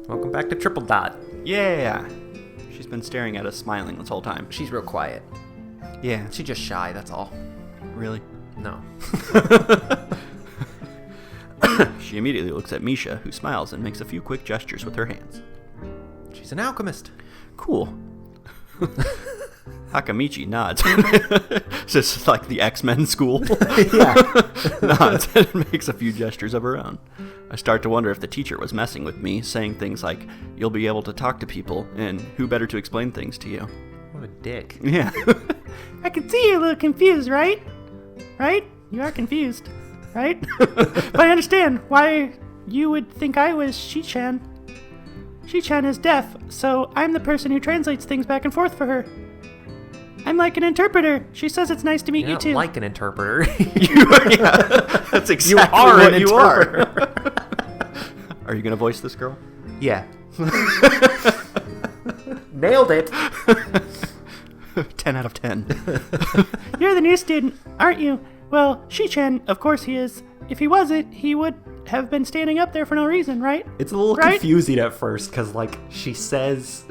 Welcome back to Triple Dot. Yeah. She's been staring at us smiling this whole time. She's real quiet. Yeah. She's just shy, that's all. Really? No. She immediately looks at Misha, who smiles and makes a few quick gestures with her hands. She's an alchemist. Cool. Hakamichi nods. Just like the X-Men school. Yeah. Nods and makes a few gestures of her own. I start to wonder if the teacher was messing with me, saying things like, "You'll be able to talk to people, and who better to explain things to you?" What a dick. Yeah. I can see you're a little confused, right? Right? You are confused, right? But I understand why you would think I was Shicchan. Shicchan is deaf, so I'm the person who translates things back and forth for her. I'm like an interpreter. She says it's nice to meet You're you not too. like an interpreter. That's exactly are what an you interpreter. Are you going to voice this girl? Yeah. Nailed it. 10 out of 10. You're the new student, aren't you? Well, Shicchan, of course he is. If he wasn't, he would have been standing up there for no reason, right? It's a little Right? confusing at first because, like, she says...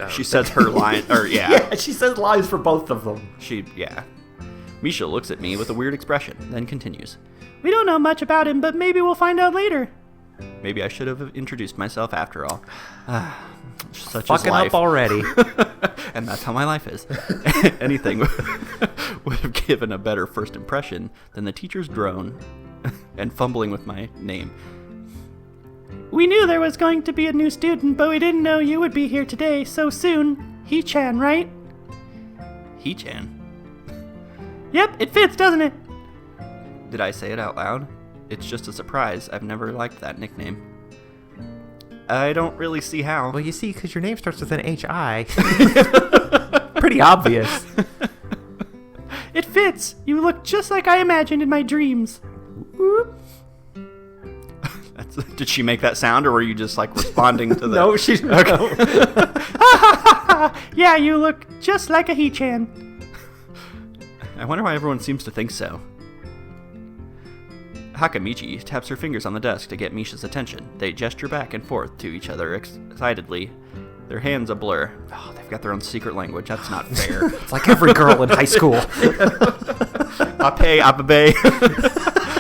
She says her line, or yeah. Yeah, she says lines for both of them. Yeah. Misha looks at me with a weird expression, then continues. We don't know much about him, but maybe we'll find out later. Maybe I should have introduced myself after all. Such Fucking is life. up already. And that's how my life is. Anything would have given a better first impression than the teacher's drone and fumbling with my name. We knew there was going to be a new student, but we didn't know you would be here today so soon. He-chan, right? He-chan? Yep, it fits, doesn't it? Did I say it out loud? It's just a surprise. I've never liked that nickname. I don't really see how. Well, you see, because your name starts with an H-I. Pretty obvious. It fits. You look just like I imagined in my dreams. Whoop. Did she make that sound, or were you just like responding to the... No, she's... Okay. Yeah, you look just like a He-chan. I wonder why everyone seems to think so. Hakamichi taps her fingers on the desk to get Misha's attention. They gesture back and forth to each other excitedly. Their hands a blur. Oh, they've got their own secret language. That's not fair. It's like every girl in high school. Ape, apabe.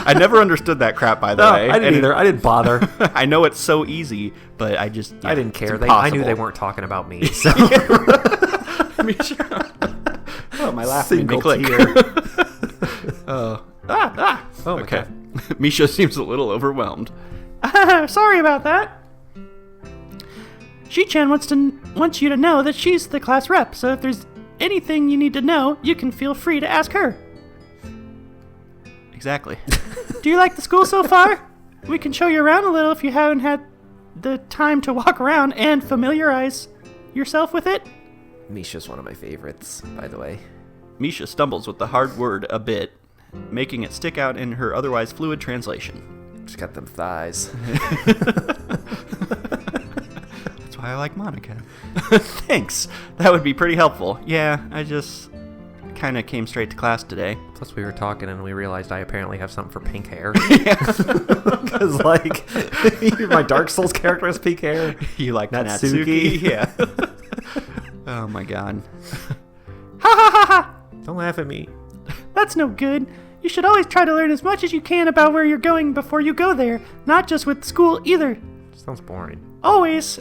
I never understood that crap, by the way. I didn't either. I didn't bother. I know it's so easy, but I just... I didn't care. It's I knew they impossible. weren't talking about me. So. Misha. Oh, my laugh made me Single click. tear. Oh, Oh, my okay. God. Misha seems a little overwhelmed. Sorry about that. Shicchan wants you to know that she's the class rep, so if there's anything you need to know, you can feel free to ask her. Exactly. Do you like the school so far? We can show you around a little if you haven't had the time to walk around and familiarize yourself with it. Misha's one of my favorites, by the way. Misha stumbles with the hard word a bit, making it stick out in her otherwise fluid translation. She's got them thighs. That's why I like Monica. Thanks. That would be pretty helpful. Yeah, I just kind of came straight to class today. Plus, we were talking and we realized I apparently have something for pink hair. Because, like, my Dark Souls character has pink hair. You like Natsuki? Natsuki? Yeah. Oh my god. Ha ha ha ha! Don't laugh at me. That's no good. You should always try to learn as much as you can about where you're going before you go there, not just with school either. Sounds boring. Always.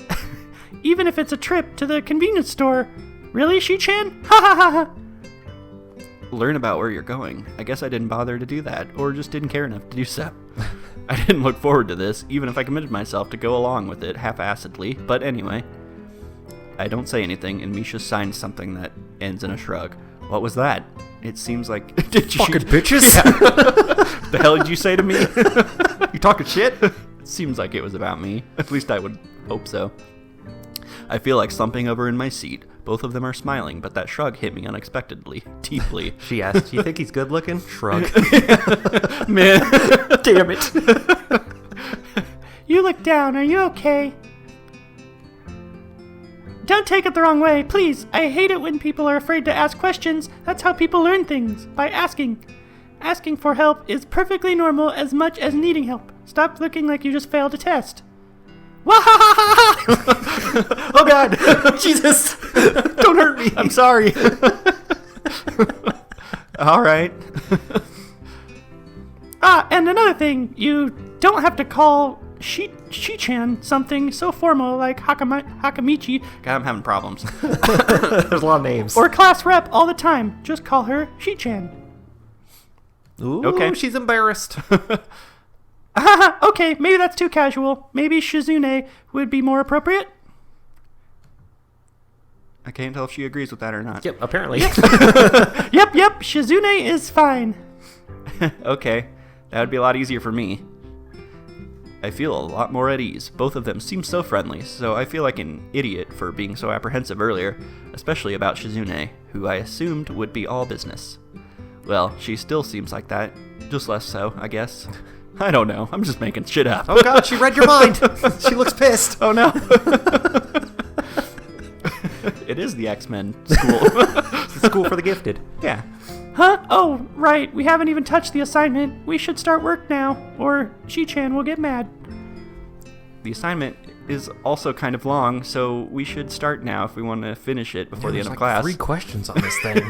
Even if it's a trip to the convenience store. Really, Shicchan? Ha ha ha ha! Learn about where you're going. I guess I didn't bother to do that, or just didn't care enough to do so. I didn't look forward to this, even if I committed myself to go along with it half-assedly, but anyway. I don't say anything, and Misha signs something that ends in a shrug. What was that? It seems like... Did you... Fucking bitches? What the hell did you say to me? You talking shit? Seems like it was about me. At least I would hope so. I feel like slumping over in my seat. Both of them are smiling, but that shrug hit me unexpectedly, deeply. She asked, do you think he's good looking? Shrug. Man. Damn it. You look down. Are you okay? Don't take it the wrong way, please. I hate it when people are afraid to ask questions. That's how people learn things, by asking. Asking for help is perfectly normal as much as needing help. Stop looking like you just failed a test. Wahahaha! Oh God! Jesus! Don't hurt me! I'm sorry. All right. And another thing, you don't have to call Shicchan something so formal like Hakamichi God, I'm having problems. There's a lot of names. or class rep all the time. Just call her Shicchan. Ooh, Okay. she's embarrassed. Okay, maybe that's too casual. Maybe Shizune would be more appropriate. I can't tell if she agrees with that or not. Yep, apparently. Yep, Shizune is fine. Okay, that would be a lot easier for me. I feel a lot more at ease. Both of them seem so friendly, so I feel like an idiot for being so apprehensive earlier, especially about Shizune, who I assumed would be all business. Well, she still seems like that, just less so, I guess. I don't know, I'm just making shit up. Oh God, she read your mind. She looks pissed. Oh no. It is the X-Men school. It's the school for the gifted. Yeah. Huh? Oh, right. We haven't even touched the assignment. We should start work now, or Shicchan will get mad. The assignment is also kind of long, so we should start now if we want to finish it before the end of class. 3 questions on this thing.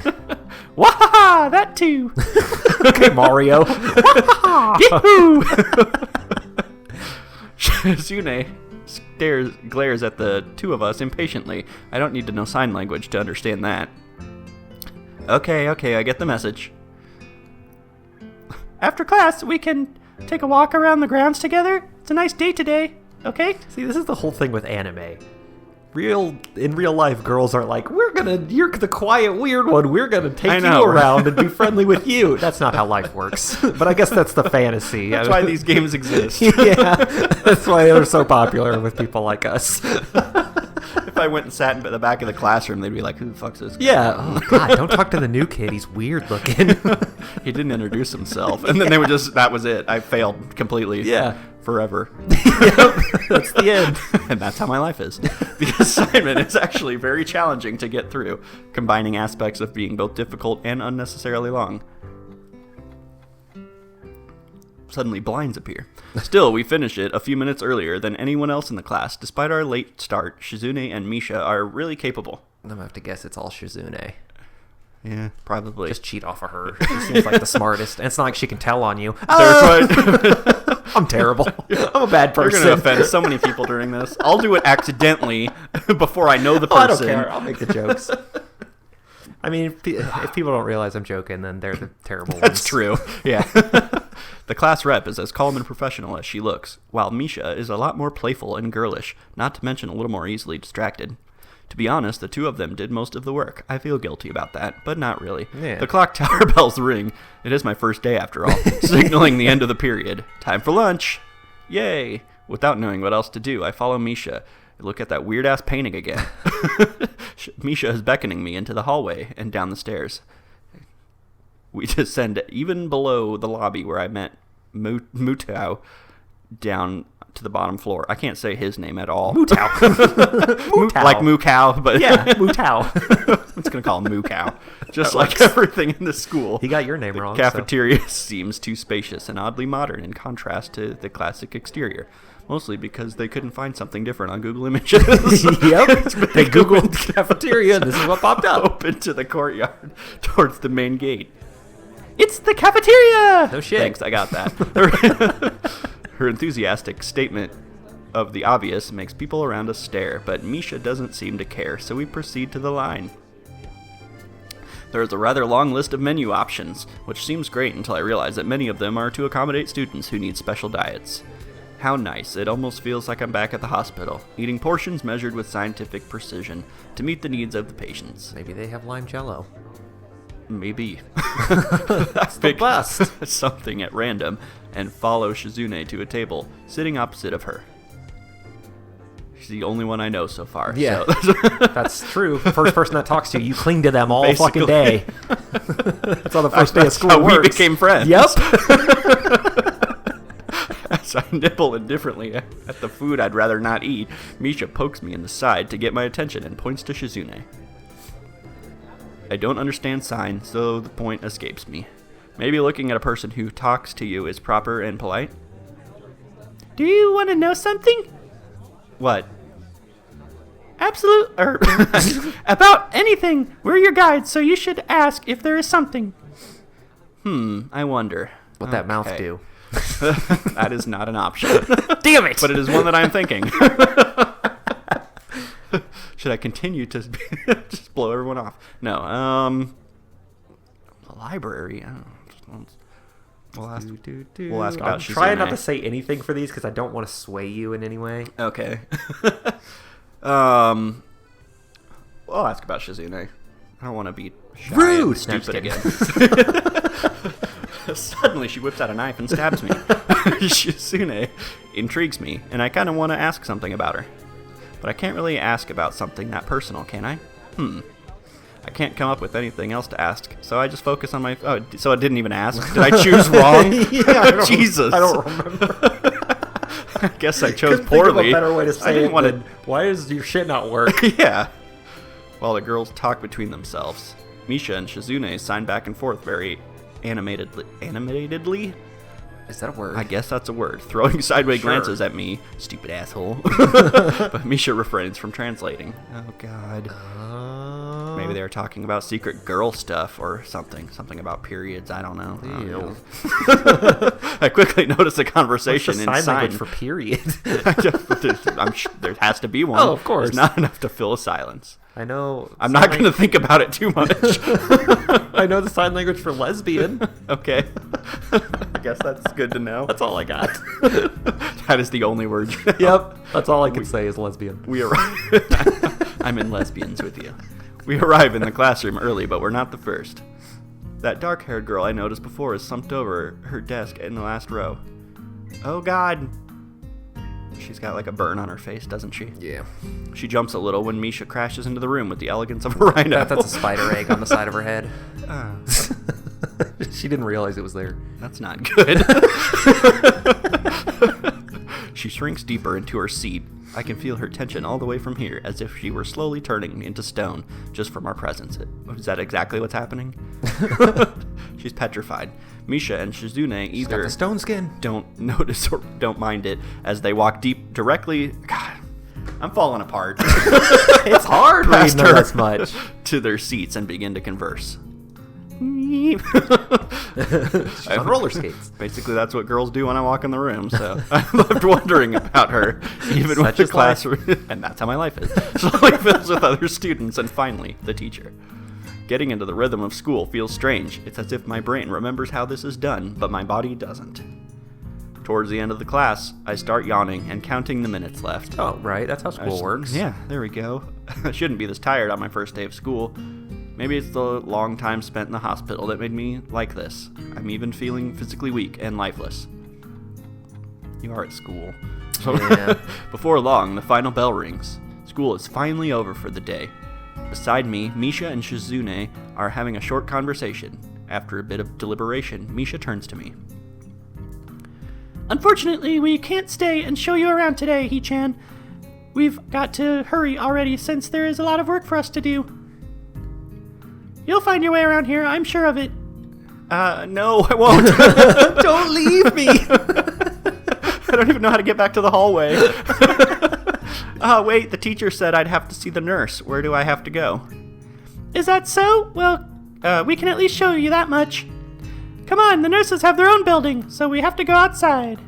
Wahaha! That too! Okay, Mario. Yahoo! Shizune glares at the two of us impatiently. I don't need to know sign language to understand that. Okay, I get the message. After class, we can take a walk around the grounds together. It's a nice day today, okay? See, this is the whole thing with anime. In real life, girls are like, you're the quiet, weird one. We're gonna take you around and be friendly with you. That's not how life works. But I guess that's the fantasy. That's why these games exist. Yeah, that's why they're so popular with people like us. If I went and sat in the back of the classroom, they'd be like, who the fuck's this guy? Yeah. Oh God, don't talk to the new kid. He's weird looking. He didn't introduce himself. And then they would that was it. I failed completely. Yeah. Forever. Yep, that's the end. And that's how my life is. The assignment is actually very challenging to get through, combining aspects of being both difficult and unnecessarily long. Suddenly blinds appear. Still, we finish it a few minutes earlier than anyone else in the class. Despite our late start, Shizune and Misha are really capable. I'm gonna have to guess it's all Shizune. Yeah, probably. Just cheat off of her. She seems like the smartest. And it's not like she can tell on you. I'm terrible. I'm a bad person. You're going to offend so many people during this. I'll do it accidentally before I know the person. I don't care. I'll make the jokes. I mean, if people don't realize I'm joking, then they're the terrible ones. That's true. Yeah. The class rep is as calm and professional as she looks, while Misha is a lot more playful and girlish, not to mention a little more easily distracted. To be honest, the two of them did most of the work. I feel guilty about that, but not really. Yeah. The clock tower bells ring. It is my first day after all, signaling the end of the period. Time for lunch. Yay. Without knowing what else to do, I follow Misha. Look at that weird-ass painting again. Misha is beckoning me into the hallway and down the stairs. We descend even below the lobby where I met Mutao down to the bottom floor. I can't say his name at all. Mutao. Mutao. Like Moo Cow, but yeah, Mutao. I'm just going to call him Moo Cow. Just like everything in the school. He got your name wrong. The cafeteria seems too spacious and oddly modern in contrast to the classic exterior. Mostly because they couldn't find something different on Google Images. Yep. They Googled cafeteria and this is what popped up. Open to the courtyard towards the main gate. It's the cafeteria! No shit. Thanks, I got that. Her enthusiastic statement of the obvious makes people around us stare, but Misha doesn't seem to care, so we proceed to the line. There is a rather long list of menu options, which seems great until I realize that many of them are to accommodate students who need special diets. How nice, it almost feels like I'm back at the hospital, eating portions measured with scientific precision to meet the needs of the patients. Maybe they have lime jello. Maybe. That's the best. Something at random and follow Shizune to a table sitting opposite of her. She's the only one I know so far. Yeah, so. That's true. First person that talks to you, you cling to them all Basically. fucking day. That's how the first day of school how works. we became friends. Yep. As I nibble indifferently at the food I'd rather not eat, Misha pokes me in the side to get my attention and points to Shizune. I don't understand sign, so the point escapes me. Maybe looking at a person who talks to you is proper and polite? Do you want to know something? What? About anything. We're your guides, so you should ask if there is something. I wonder. What that mouth do? That is not an option. Damn it! But it is one that I'm thinking. Should I continue to just blow everyone off? No. The library. I don't know. We'll ask about Shizune. I'm trying not to say anything for these because I don't want to sway you in any way. Okay. I'll ask about Shizune. I don't want to be shy and stupid again. Suddenly she whips out a knife and stabs me. Shizune intrigues me, and I kind of want to ask something about her. But I can't really ask about something that personal, can I? I can't come up with anything else to ask, so I just focus on my... Oh, so I didn't even ask? Did I choose wrong? Yeah, Jesus. I don't remember. I guess I chose poorly. Think of a better way to say I didn't want to... Why does your shit not work? Yeah. While the girls talk between themselves, Misha and Shizune sign back and forth very animatedly? Is that a word? I guess that's a word. Throwing sideways glances at me, stupid asshole. But Misha refrains from translating. Oh, God. Maybe they were talking about secret girl stuff or something. Something about periods. I don't know. I quickly noticed a conversation in sign language for period? I'm sure there has to be one. Oh, of course. It's not enough to fill a silence. I know. I'm not going to think about it too much. I know the sign language for lesbian. Okay. I guess that's good to know. That's all I got. That is the only word. Yep. That's all I can say is lesbian. We arrive. I'm in lesbians with you. We arrive in the classroom early, but we're not the first. That dark-haired girl I noticed before is slumped over her desk in the last row. Oh, God. She's got like a burn on her face, doesn't she? Yeah. She jumps a little when Misha crashes into the room with the elegance of a rhino. That's a spider egg on the side of her head. She didn't realize it was there. That's not good. She shrinks deeper into her seat. I can feel her tension all the way from here, as if she were slowly turning into stone just from our presence. Is that exactly what's happening? She's petrified. Misha and Shizune either the stone skin. Don't notice or don't mind it as they walk deep directly. God, I'm falling apart. It's hard reading her this much. To their seats and begin to converse. She's on roller skates. Basically, that's what girls do when I walk in the room. So I loved wondering about her, even with the classroom. And that's how my life is. Slowly fills with other students, and finally, the teacher. Getting into the rhythm of school feels strange. It's as if my brain remembers how this is done, but my body doesn't. Towards the end of the class, I start yawning and counting the minutes left. Oh, right. That's how school works. Yeah, there we go. I shouldn't be this tired on my first day of school. Maybe it's the long time spent in the hospital that made me like this. I'm even feeling physically weak and lifeless. You are at school. So yeah. Before long, the final bell rings. School is finally over for the day. Beside me, Misha and Shizune are having a short conversation. After a bit of deliberation, Misha turns to me. Unfortunately, we can't stay and show you around today, Hisao. We've got to hurry already since there is a lot of work for us to do. You'll find your way around here, I'm sure of it. No, I won't. Don't leave me. I don't even know how to get back to the hallway. Wait, the teacher said I'd have to see the nurse. Where do I have to go? Is that so? Well, we can at least show you that much. Come on, the nurses have their own building, so we have to go outside.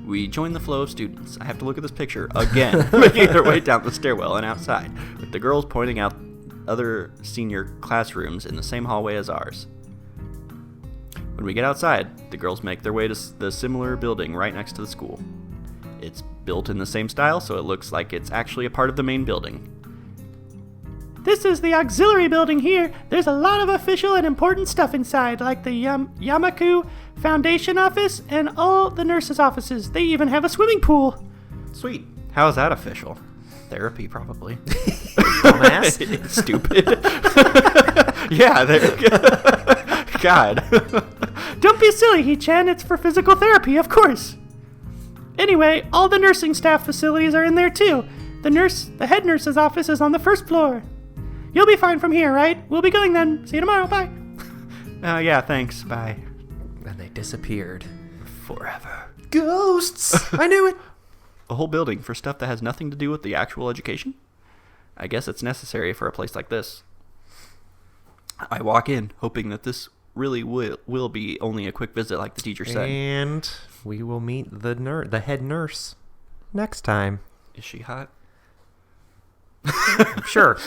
We join the flow of students. I have to look at this picture again, making their way down the stairwell and outside, with the girls pointing out other senior classrooms in the same hallway as ours. When we get outside, the girls make their way to the similar building right next to the school. It's built in the same style, so it looks like it's actually a part of the main building. This is the auxiliary building here. There's a lot of official and important stuff inside, like the Yamaku Foundation office and all the nurses' offices. They even have a swimming pool. Sweet. How is that official? Therapy, probably. Dumbass. It's stupid. Yeah, God. Don't be silly, Hisao. It's for physical therapy, of course. Anyway, all the nursing staff facilities are in there too. The head nurse's office is on the first floor. You'll be fine from here, right? We'll be going then. See you tomorrow. Bye. Yeah, thanks. Bye. And they disappeared. Forever. Ghosts! I knew it! A whole building for stuff that has nothing to do with the actual education? I guess it's necessary for a place like this. I walk in, hoping that this really will be only a quick visit like the teacher said. And we will meet the head nurse next time. Is she hot? Sure.